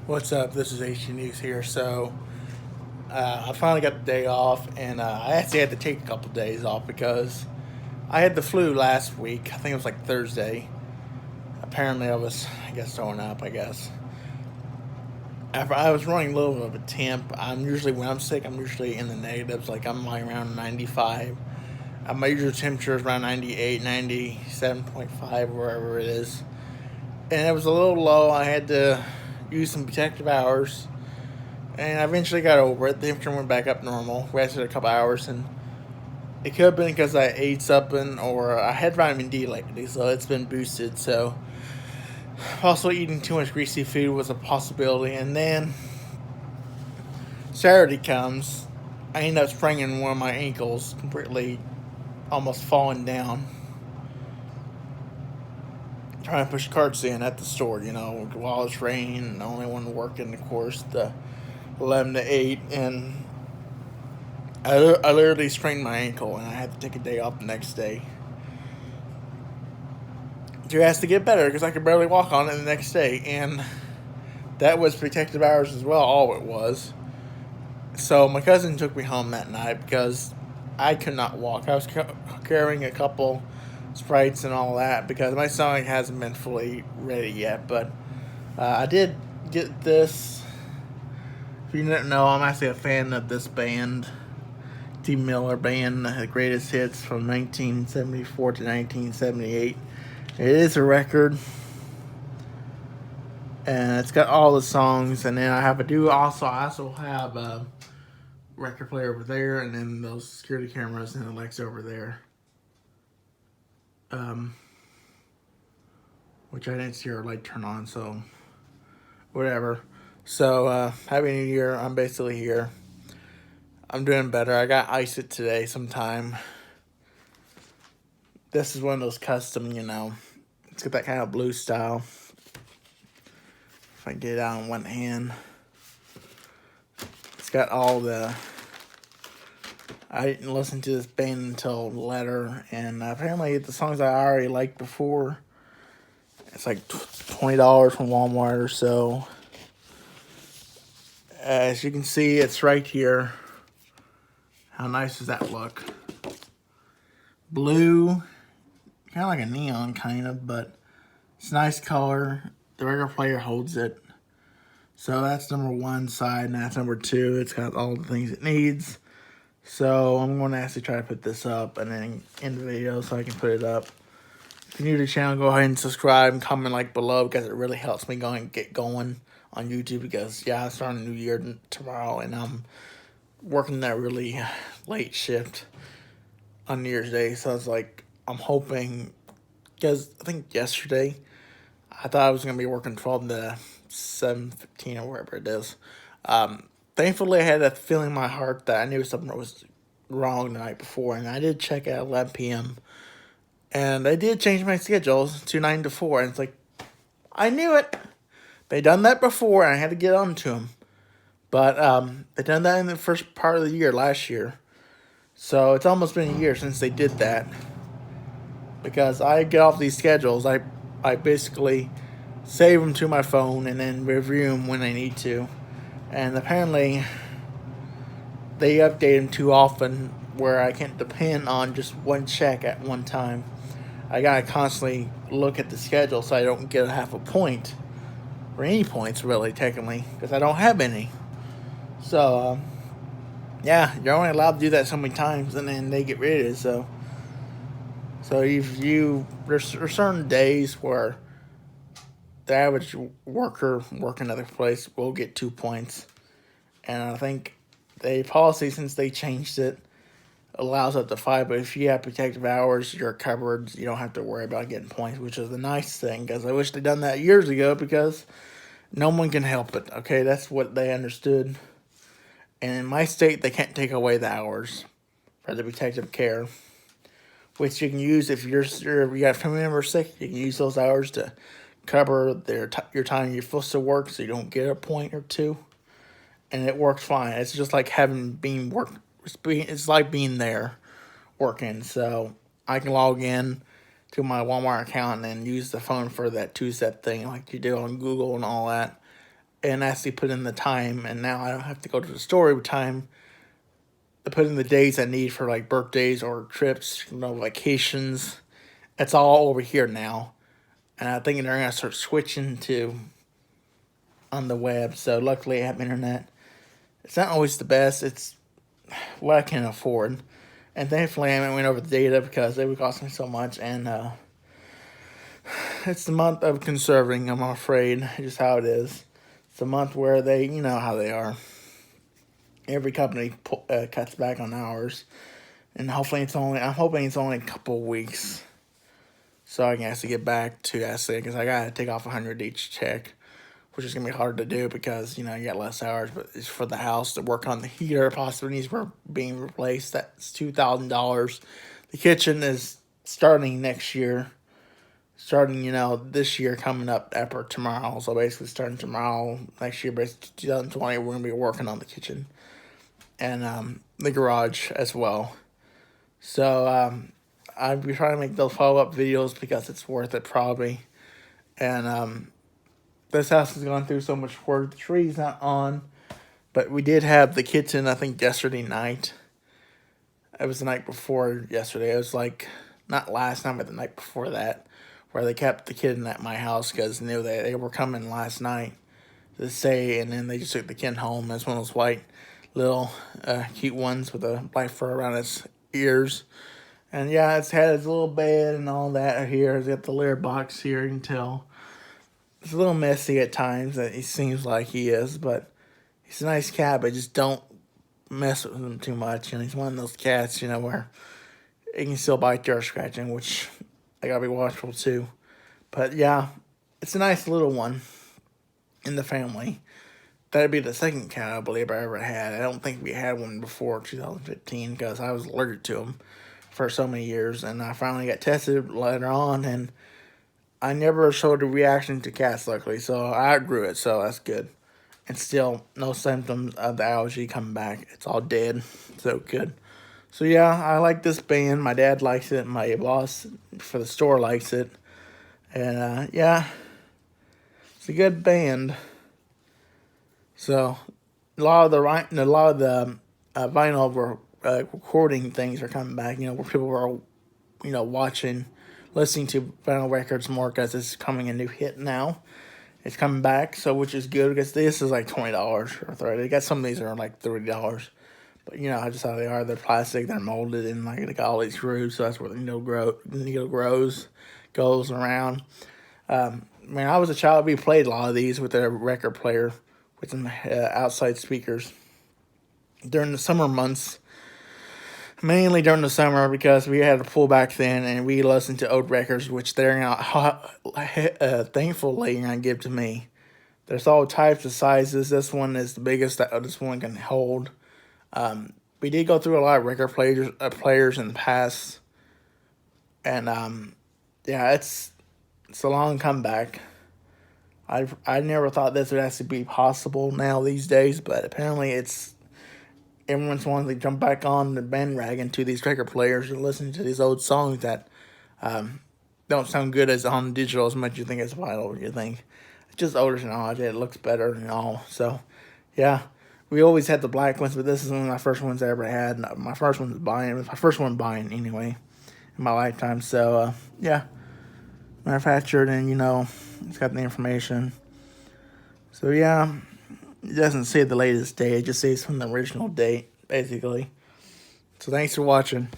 What's up? This is Hdnews here. I finally got the day off, and I actually had to take a couple days off because I had the flu last week. I think it was like Thursday. Apparently, I guess, throwing up. I guess after I was running a little bit of a temp. When I'm sick, I'm usually in the negatives. Like I'm like around 95. My usual temperature is around 98, 97.5, wherever it is. And it was a little low. I had to use some protective hours, and I eventually got over it. The temperature went back up normal. Rested a couple hours, and it could have been because I ate something or I had vitamin D lately, so it's been boosted. So, also eating too much greasy food was a possibility. And then Saturday comes, I end up spraining one of my ankles, completely almost falling down, trying to push carts in at the store, while it's raining. The only one working, of course, the 11 to 8. And I literally sprained my ankle, and I had to take a day off the next day. It has to get better because I could barely walk on it the next day, and that was protective hours as well. All it was. So my cousin took me home that night because I could not walk. I was carrying a couple Sprites and all that because my stomach hasn't been fully ready yet. But I did get this. If you didn't know, I'm actually a fan of this band, T. Miller Band, the greatest hits from 1974 to 1978. It is a record, and it's got all the songs. And then I also have a record player over there, and then those security cameras and Alexa over there. Um, which I didn't see her light turn on, so whatever. So happy New Year. I'm basically here. I'm doing better. I got ice it today sometime. This is one of those custom, it's got that kind of blue style. If I get it out in one hand. It's got all the... I didn't listen to this band until later, and apparently the songs I already liked before. It's like $20 from Walmart or so. As you can see, it's right here. How nice does that look? Blue, kind of like a neon, but it's a nice color. The record player holds it. So that's number one side, and that's number two. It's got all the things it needs. So I'm going to actually try to put this up and then end the video so I can put it up. If you're new to the channel, go ahead and subscribe and comment like below because it really helps me get going on YouTube because, I'm starting a new year tomorrow, and I'm working that really late shift on New Year's Day. So it's like, I'm hoping, because I think yesterday, I thought I was going to be working 12 to 7:15 or wherever it is. Thankfully, I had that feeling in my heart that I knew something was wrong the night before, and I did check at 11 p.m., and I did change my schedules to 9 to 4, and it's like, I knew it. They done that before, and I had to get on to them. But they done that in the first part of the year last year. So it's almost been a year since they did that. Because I get off these schedules, I basically save them to my phone and then review them when I need to. And apparently, they update them too often where I can't depend on just one check at one time. I gotta constantly look at the schedule so I don't get a half a point. Or any points, really, technically. Because I don't have any. So, you're only allowed to do that so many times and then they get rid of it. So there's certain days where the average worker working another place will get 2 points. And I think the policy, since they changed it, allows up to 5. But if you have protective hours, you're covered. You don't have to worry about getting points, which is a nice thing. Because I wish they'd done that years ago because no one can help it. Okay, that's what they understood. And in my state, they can't take away the hours for the protective care, which you can use if you got a family member sick. You can use those hours to cover your time you're supposed to work, so you don't get a point or two, and it works fine. It's just like it's like being there working. So I can log in to my Walmart account and then use the phone for that two-step thing like you do on Google and all that. and actually put in the time. And now I don't have to go to the store every time to put in the days I need for like birthdays or trips, vacations. It's all over here now. And I think they're going to start switching to on the web. So luckily I have internet. It's not always the best. It's what I can afford. And thankfully I haven't went over the data because it would cost me so much. And it's the month of conserving, I'm afraid, just how it is. It's a month where they, you know how they are. Every company cuts back on hours. And hopefully I'm hoping it's only a couple weeks. So I can actually get back to actually, because I got to take off 100 each check, which is going to be hard to do because, you got less hours, but it's for the house to work on the heater, possibly needs being replaced. That's $2,000. The kitchen is starting next year. This year coming up after tomorrow. So basically starting tomorrow, next year, basically 2020, we're going to be working on the kitchen and the garage as well. So I'll be trying to make those follow-up videos because it's worth it probably. And this house has gone through so much work. The tree's not on, but we did have the kitchen, I think, yesterday night. It was the night before yesterday. It was like, not last night, but the night before that, where they kept the kitten at my house because they knew they were coming last night to stay, and then they just took the kitten home. It's one of those white, little, cute ones with a black fur around its ears. And yeah, it's had its little bed and all that here. It's got the litter box here, you can tell. It's a little messy at times, that he seems like he is, but he's a nice cat, but just don't mess with him too much. And he's one of those cats, where he can still bite you or scratch him, which I gotta be watchful too. But yeah, it's a nice little one in the family. That'd be the second cat I believe I ever had. I don't think we had one before 2015 because I was allergic to them for so many years, and I finally got tested later on, and I never showed a reaction to cats, luckily, so I outgrew it, so that's good. And still, no symptoms of the allergy coming back. It's all dead, so good. So yeah, I like this band. My dad likes it. My boss for the store likes it. And yeah, it's a good band. So a lot of the vinyl recording things are coming back. Where people are, watching, listening to vinyl records more because it's coming a new hit now. It's coming back, so which is good because this is like $20 or $30. They got some of these are like $30. But just how they are. They're plastic. They're molded in like they got all these grooves, so that's where the needle goes around. When I was a child, we played a lot of these with a record player with some outside speakers during the summer months. Mainly during the summer because we had a pool back then and we listened to old records, which they're not thankfully going to give to me. There's all types of sizes. This one is the biggest that this one can hold. We did go through a lot of record players in the past. And yeah, it's a long comeback. I never thought this would actually be possible now these days, but apparently everyone's wanting to jump back on the bandwagon to these record players and listen to these old songs that don't sound good as on digital as much as you think it's vinyl. You think it's just older technology. It looks better and all. So yeah, we always had the black ones, but this is one of my first ones I ever had. My first one buying anyway in my lifetime. So yeah, manufactured and it's got the information. So yeah. It doesn't say the latest date. It just says from the original date, basically. So thanks for watching.